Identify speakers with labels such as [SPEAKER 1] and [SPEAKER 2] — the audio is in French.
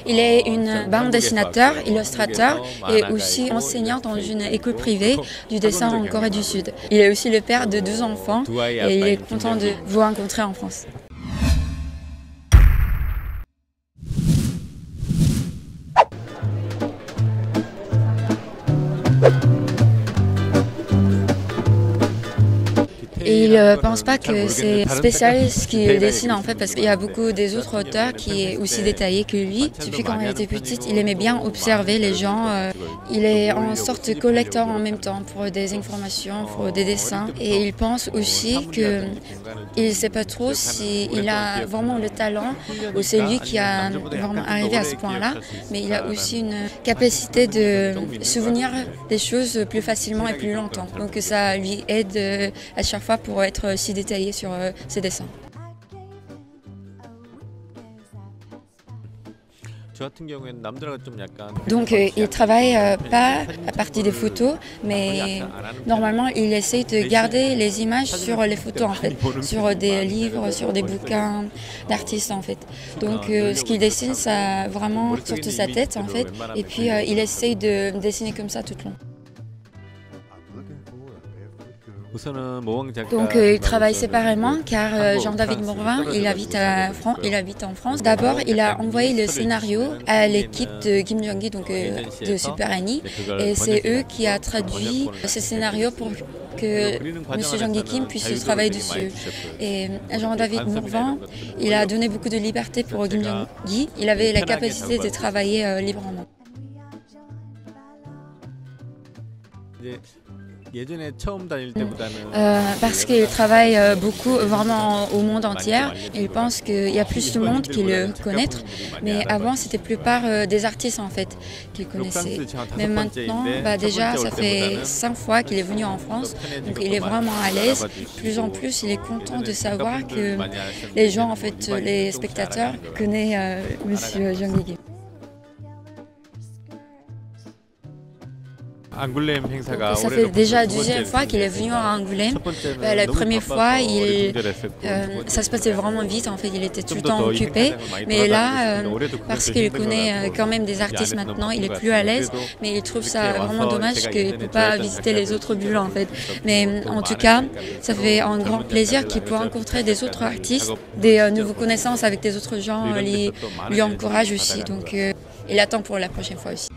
[SPEAKER 1] Il est une bande dessinateur, illustrateur et aussi enseignant dans une école privée du dessin en Corée du Sud. Il est aussi le père de 2 enfants et il est content de vous rencontrer en France. Et il ne pense pas que c'est spécial ce qu'il dessine en fait parce qu'il y a beaucoup des autres auteurs qui est aussi détaillés que lui. Depuis quand il était petite, il aimait bien observer les gens. Il est en sorte de collecteur en même temps pour des informations, pour des dessins. Et il pense aussi qu'il ne sait pas trop s'il a vraiment le talent ou c'est lui qui a vraiment arrivé à ce point-là. Mais il a aussi une capacité de souvenir des choses plus facilement et plus longtemps. Donc ça lui aide à chaque fois pour être si détaillé sur ses dessins. Donc il travaille pas à partir des photos, mais normalement il essaye de garder les images sur les photos en fait, sur des livres, sur des bouquins d'artistes en fait. Donc ce qu'il dessine, ça vraiment sur toute sa tête en fait, et puis il essaye de dessiner comme ça tout le long. Donc il travaille séparément car Jean-David Morvan il habite en France. D'abord il a envoyé le scénario à l'équipe de Kim Jong-gi, donc de Super Annie, et c'est eux qui a traduit ce scénario pour que M. Jong-gi Kim puisse travailler dessus. Et Jean-David Morvan il a donné beaucoup de liberté pour Kim Jong-gi. Il avait la capacité de travailler librement. Parce qu'il travaille beaucoup vraiment au monde entier. Il pense qu'il y a plus de monde qui le connaissent, mais avant c'était plupart des artistes en fait qu'il connaissait. Mais maintenant, déjà ça fait 5 fois qu'il est venu en France, donc il est vraiment à l'aise. Plus en plus, il est content de savoir que les gens, en fait, les spectateurs connaissent Monsieur Jong-gi Kim. Ça fait déjà la 2e fois qu'il est venu à Angoulême. La première fois, ça se passait vraiment vite. En fait, il était tout le temps occupé. Mais là, parce qu'il connaît quand même des artistes maintenant, il est plus à l'aise. Mais il trouve ça vraiment dommage qu'il ne peut pas visiter les autres bulles, en fait. Mais en tout cas, ça fait un grand plaisir qu'il peut rencontrer des autres artistes, des nouvelles connaissances avec des autres gens, lui encourage aussi. Donc, il attend pour la prochaine fois aussi.